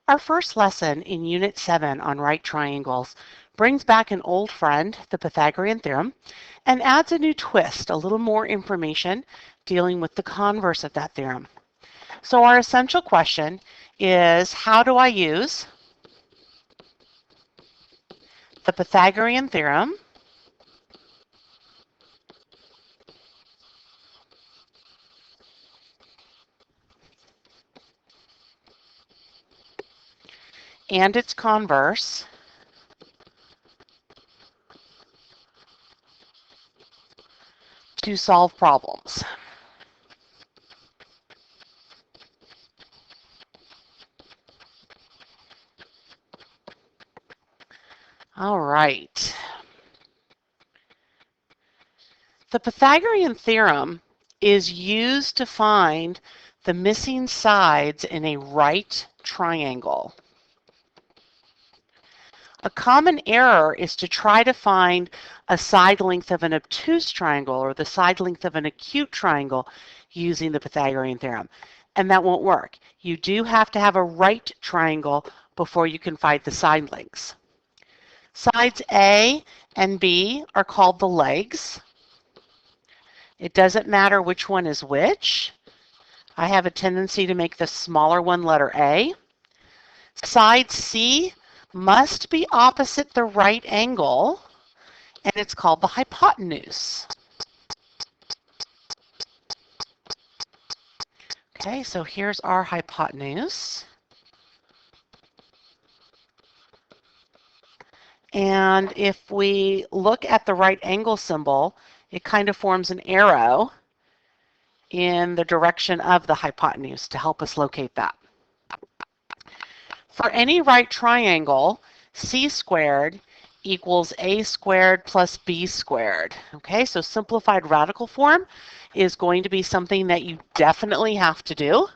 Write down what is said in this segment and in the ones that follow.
Our first lesson in Unit 7 on right triangles brings back an old friend, the Pythagorean theorem, and adds a new twist, a little more information dealing with the converse of that theorem. So our essential question is, how do I use the Pythagorean theorem and its converse to solve problems? All right. The Pythagorean theorem is used to find the missing sides in a right triangle. A common error is to try to find a side length of an obtuse triangle or the side length of an acute triangle using the Pythagorean theorem, and that won't work. You do have to have a right triangle before you can find the side lengths. Sides A and B are called the legs. It doesn't matter which one is which. I have a tendency to make the smaller one letter A. Side C must be opposite the right angle, and it's called the hypotenuse. Okay, so here's our hypotenuse. And if we look at the right angle symbol, it kind of forms an arrow in the direction of the hypotenuse to help us locate that. For any right triangle, c squared equals a squared plus b squared. Okay, so simplified radical form is going to be something that you definitely have to do.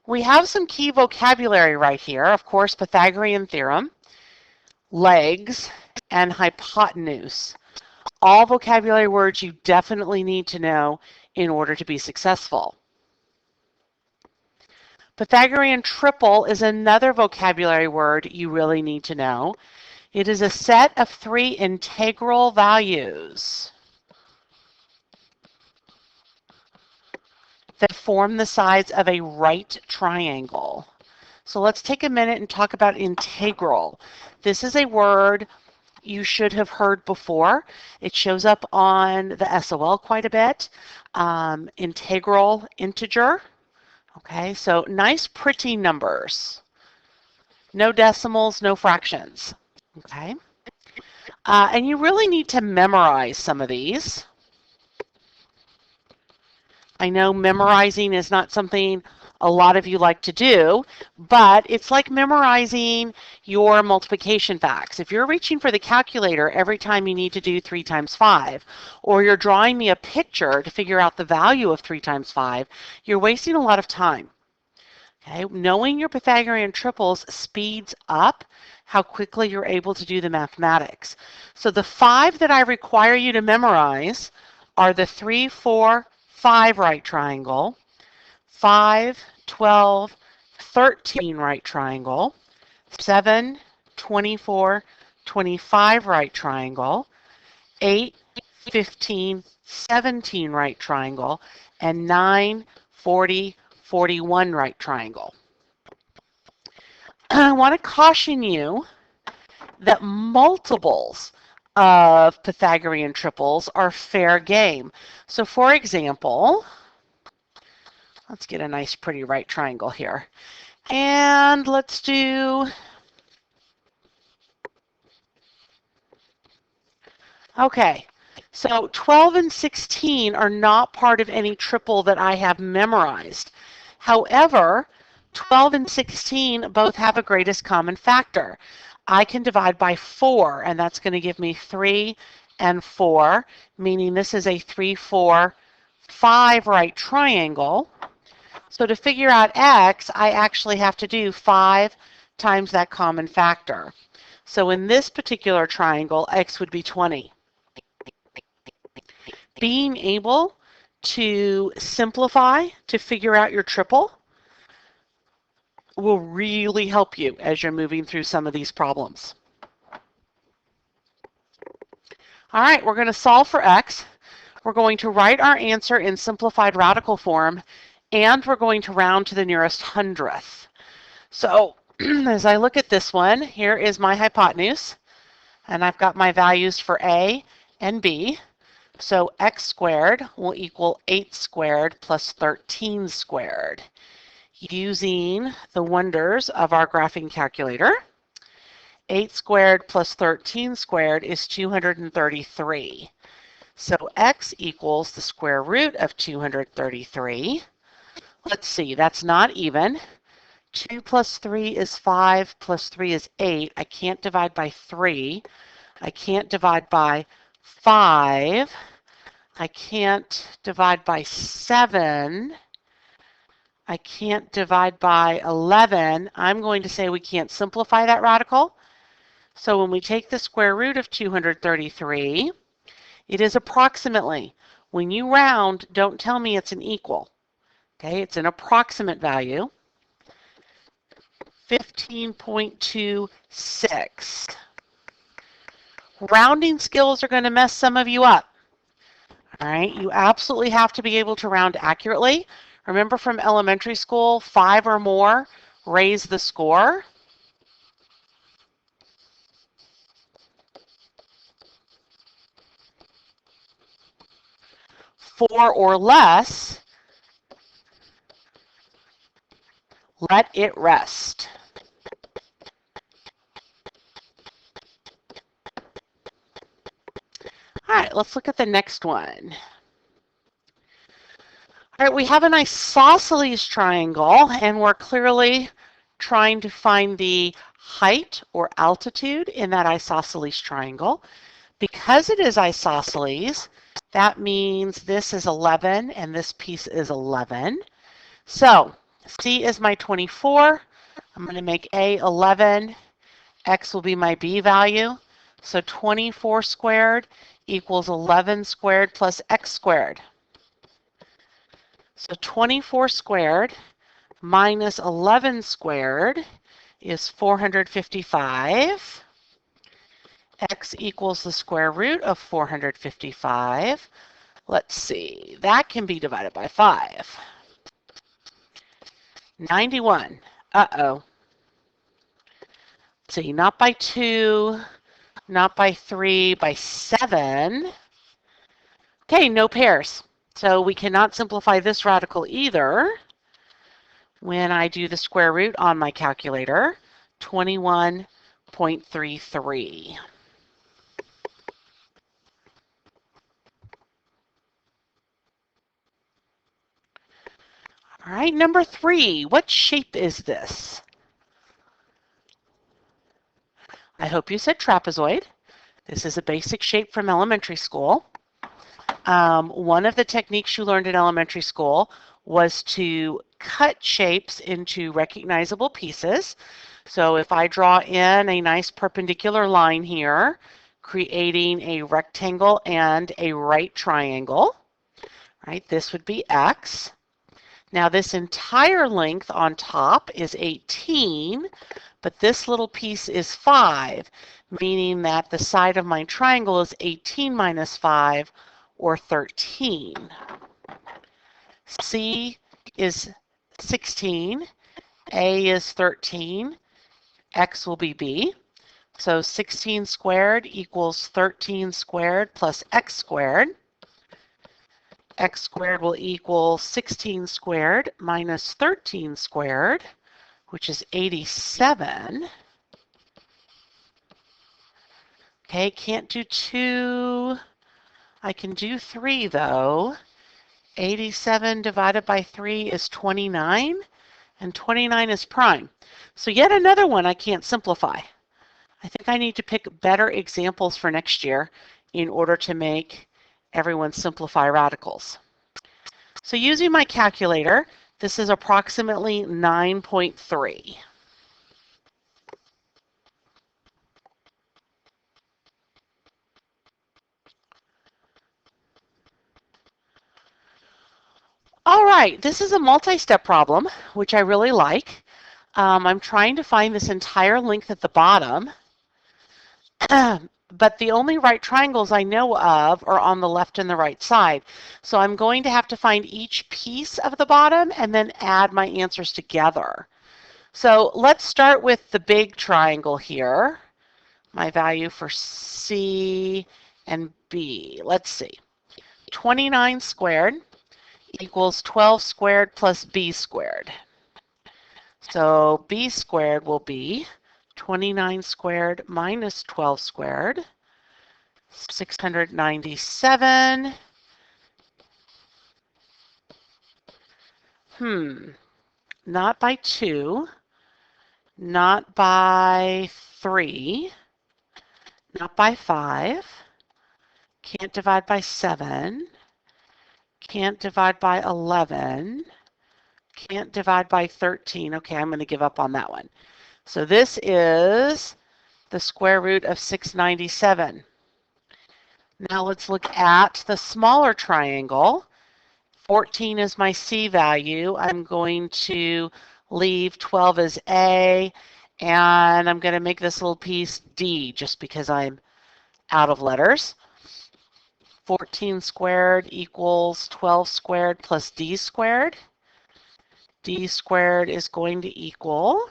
We have some key vocabulary right here. Of course, Pythagorean theorem, legs, and hypotenuse. All vocabulary words you definitely need to know in order to be successful. Pythagorean triple is another vocabulary word you really need to know. It is a set of three integral values that form the sides of a right triangle. So let's take a minute and talk about integral. This is a word you should have heard before. It shows up on the SOL quite a bit. Integral integer. Okay, so nice pretty numbers. No decimals, no fractions. Okay. And you really need to memorize some of these. I know memorizing is not something a lot of you like to do, but it's like memorizing your multiplication facts. If you're reaching for the calculator every time you need to do 3 times 5, or you're drawing me a picture to figure out the value of 3 times 5, you're wasting a lot of time. Okay? Knowing your Pythagorean triples speeds up how quickly you're able to do the mathematics. So the 5 that I require you to memorize are the 3, 4, 5 right triangle, 5, 12, 13 right triangle, 7, 24, 25 right triangle, 8, 15, 17 right triangle, and 9, 40, 41 right triangle. I want to caution you that multiples of Pythagorean triples are fair game. So for example, let's get a nice pretty right triangle here. And let's do, okay, so 12 and 16 are not part of any triple that I have memorized. However, 12 and 16 both have a greatest common factor. I can divide by 4, and that's going to give me 3 and 4, meaning this is a 3, 4, 5 right triangle. So to figure out x, I actually have to do 5 times that common factor. So in this particular triangle, x would be 20. Being able to simplify to figure out your triple will really help you as you're moving through some of these problems. All right, we're going to solve for x. We're going to write our answer in simplified radical form, and we're going to round to the nearest hundredth. So as I look at this one, here is my hypotenuse, and I've got my values for a and b. So x squared will equal 8 squared plus 13 squared. Using the wonders of our graphing calculator, 8 squared plus 13 squared is 233. So x equals the square root of 233. Let's see, that's not even. 2 plus 3 is 5, plus 3 is 8. I can't divide by 3. I can't divide by 5. I can't divide by 7. I can't divide by 11. I'm going to say we can't simplify that radical. So when we take the square root of 233, it is approximately. When you round, don't tell me it's an equal. Okay, it's an approximate value. 15.26. Rounding skills are going to mess some of you up. All right, you absolutely have to be able to round accurately. Remember from elementary school, 5 or more, raise the score. 4 or less, let it rest. All right, let's look at the next one. All right, we have an isosceles triangle, and we're clearly trying to find the height or altitude in that isosceles triangle. Because it is isosceles, that means this is 11 and this piece is 11. So C is my 24. I'm going to make A 11. X will be my B value. So 24 squared equals 11 squared plus X squared. So 24 squared minus 11 squared is 455. X equals the square root of 455. Let's see, that can be divided by 5. 91. Uh-oh. Let's see, not by 2, not by 3, by 7. Okay, no pairs. So we cannot simplify this radical either. When I do the square root on my calculator, 21.33. All right, number 3, what shape is this? I hope you said trapezoid. This is a basic shape from elementary school. One of the techniques you learned in elementary school was to cut shapes into recognizable pieces. So if I draw in a nice perpendicular line here, creating a rectangle and a right triangle, right, this would be X. Now this entire length on top is 18, but this little piece is 5, meaning that the side of my triangle is 18 minus 5, or 13. C is 16, A is 13, X will be B. So 16 squared equals 13 squared plus X squared. X squared will equal 16 squared minus 13 squared, which is 87. Okay, can't do 2. I can do 3 though. 87 divided by 3 is 29, and 29 is prime. So yet another one I can't simplify. I think I need to pick better examples for next year in order to make everyone simplify radicals. So using my calculator, this is approximately 9.3. All right, this is a multi-step problem, which I really like. I'm trying to find this entire length at the bottom, but the only right triangles I know of are on the left and the right side. So I'm going to have to find each piece of the bottom and then add my answers together. So let's start with the big triangle here. My value for C and B. Let's see. 29 squared equals 12 squared plus B squared. So B squared will be 29 squared minus 12 squared, 697. Not by 2, not by 3, not by 5, can't divide by 7, can't divide by 11, can't divide by 13. Okay, I'm going to give up on that one. So this is the square root of 697. Now let's look at the smaller triangle. 14 is my C value. I'm going to leave 12 as A, and I'm going to make this little piece D just because I'm out of letters. 14 squared equals 12 squared plus D squared. D squared is going to equal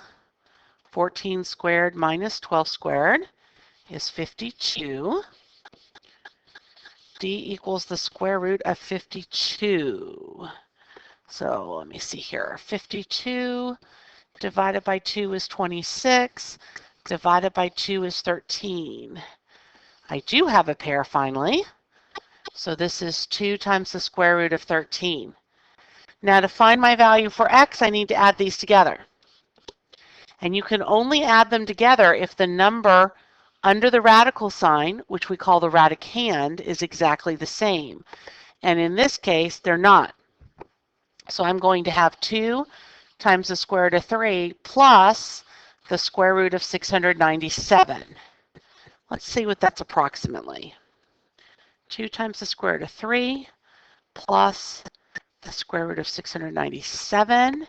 14 squared minus 12 squared is 52. D equals the square root of 52. So let me see here. 52 divided by 2 is 26. Divided by 2 is 13. I do have a pair finally. So this is 2 times the square root of 13. Now to find my value for x, I need to add these together. And you can only add them together if the number under the radical sign, which we call the radicand, is exactly the same. And in this case, they're not. So I'm going to have 2 times the square root of 3 plus the square root of 697. Let's see what that's approximately. 2 times the square root of 3 plus the square root of 697,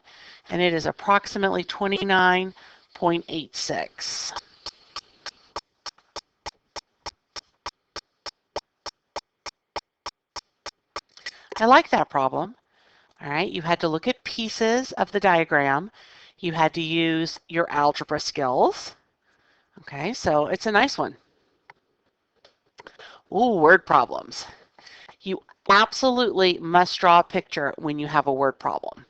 and it is approximately 29.86. I like that problem. All right, you had to look at pieces of the diagram. You had to use your algebra skills. Okay, so it's a nice one. Ooh, word problems. You absolutely must draw a picture when you have a word problem.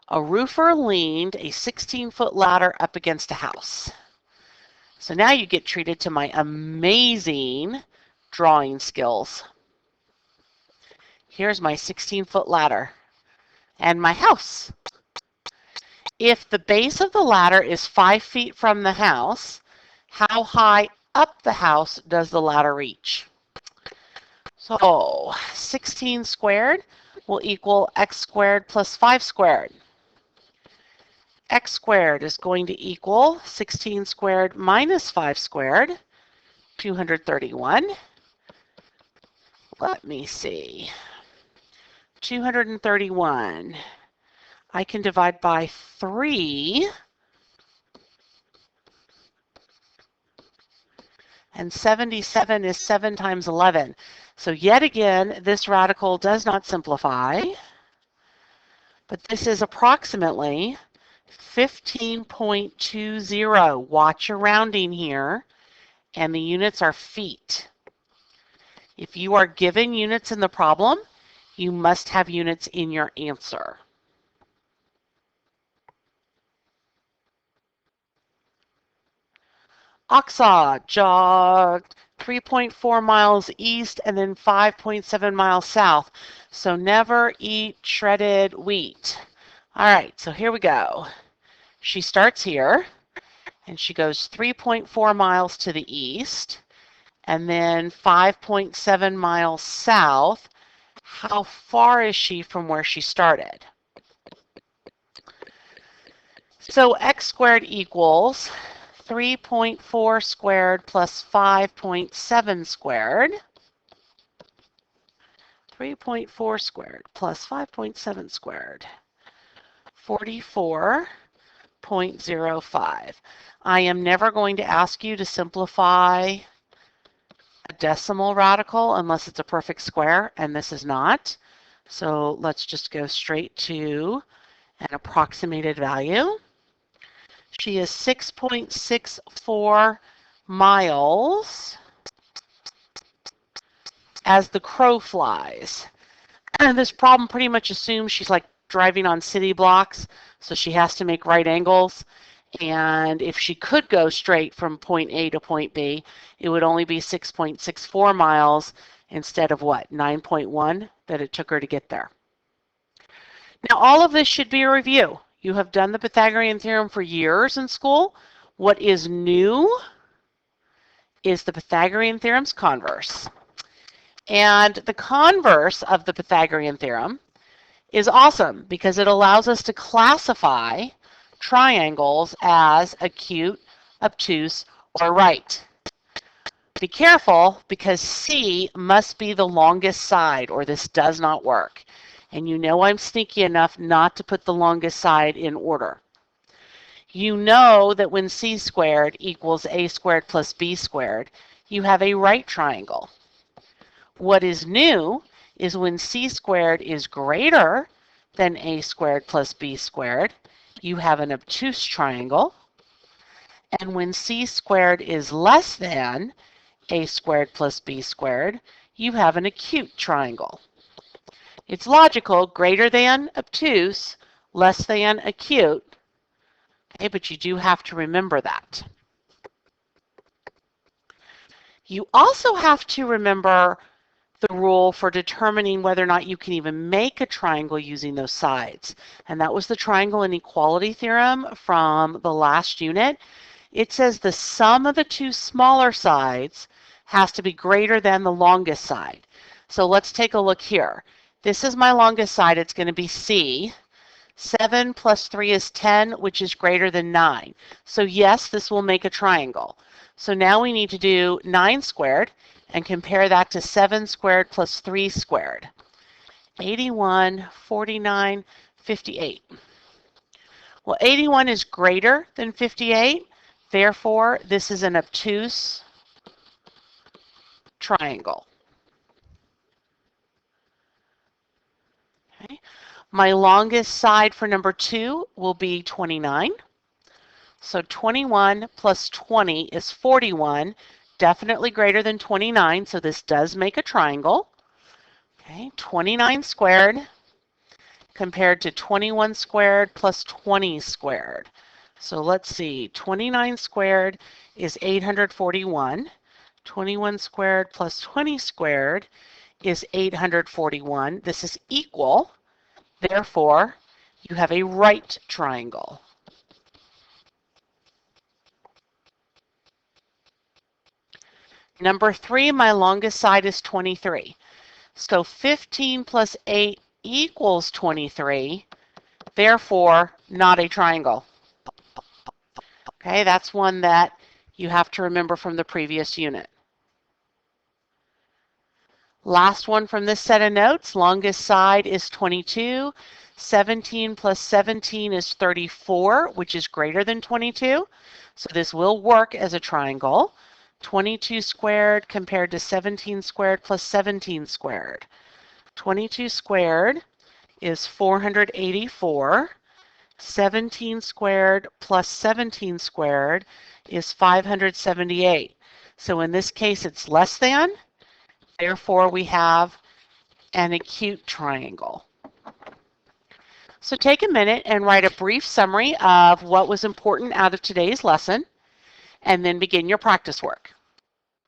A roofer leaned a 16-foot ladder up against a house. So now you get treated to my amazing drawing skills. Here's my 16-foot ladder and my house. If the base of the ladder is 5 feet from the house, how high up the house does the ladder reach? So 16 squared will equal x squared plus 5 squared. X squared is going to equal 16 squared minus 5 squared, 231. Let me see. 231. I can divide by 3. And 77 is 7 times 11. So yet again, this radical does not simplify. But this is approximately 15.20. Watch your rounding here. And the units are feet. If you are given units in the problem, you must have units in your answer. Oxa jogged 3.4 miles east and then 5.7 miles south. So never eat shredded wheat. All right, so here we go. She starts here and she goes 3.4 miles to the east and then 5.7 miles south. How far is she from where she started? So x squared equals 3.4 squared plus 5.7 squared. 3.4 squared plus 5.7 squared. 44 0.05. I am never going to ask you to simplify a decimal radical unless it's a perfect square, and this is not. So let's just go straight to an approximated value. She is 6.64 miles as the crow flies. And this problem pretty much assumes she's like driving on city blocks, so she has to make right angles. And if she could go straight from point A to point B, it would only be 6.64 miles instead of what, 9.1 that it took her to get there. Now, all of this should be a review. You have done the Pythagorean theorem for years in school. What is new is the Pythagorean theorem's converse. And the converse of the Pythagorean theorem is awesome because it allows us to classify triangles as acute, obtuse, or right. Be careful because C must be the longest side or this does not work. And you know I'm sneaky enough not to put the longest side in order. You know that when C squared equals A squared plus B squared, you have a right triangle. What is new is when C squared is greater than A squared plus B squared, you have an obtuse triangle. And when C squared is less than A squared plus B squared, you have an acute triangle. It's logical, greater than obtuse, less than acute, okay, but you do have to remember that. You also have to remember the rule for determining whether or not you can even make a triangle using those sides. And that was the triangle inequality theorem from the last unit. It says the sum of the two smaller sides has to be greater than the longest side. So let's take a look here. This is my longest side. It's going to be C. 7 plus 3 is 10, which is greater than 9. So yes, this will make a triangle. So now we need to do 9 squared and compare that to 7 squared plus 3 squared. 81, 49, 58. Well, 81 is greater than 58. Therefore, this is an obtuse triangle. Okay. My longest side for number 2 will be 29. So 21 plus 20 is 41. Definitely greater than 29, so this does make a triangle. Okay, 29 squared compared to 21 squared plus 20 squared. So let's see, 29 squared is 841. 21 squared plus 20 squared is 841. This is equal. Therefore, you have a right triangle. Number 3, my longest side is 23. So 15 plus 8 equals 23. Therefore, not a triangle. Okay, that's one that you have to remember from the previous unit. Last one from this set of notes, longest side is 22. 17 plus 17 is 34, which is greater than 22. So this will work as a triangle. 22 squared compared to 17 squared plus 17 squared. 22 squared is 484. 17 squared plus 17 squared is 578. So in this case, it's less than. Therefore, we have an acute triangle. So take a minute and write a brief summary of what was important out of today's lesson, and then begin your practice work.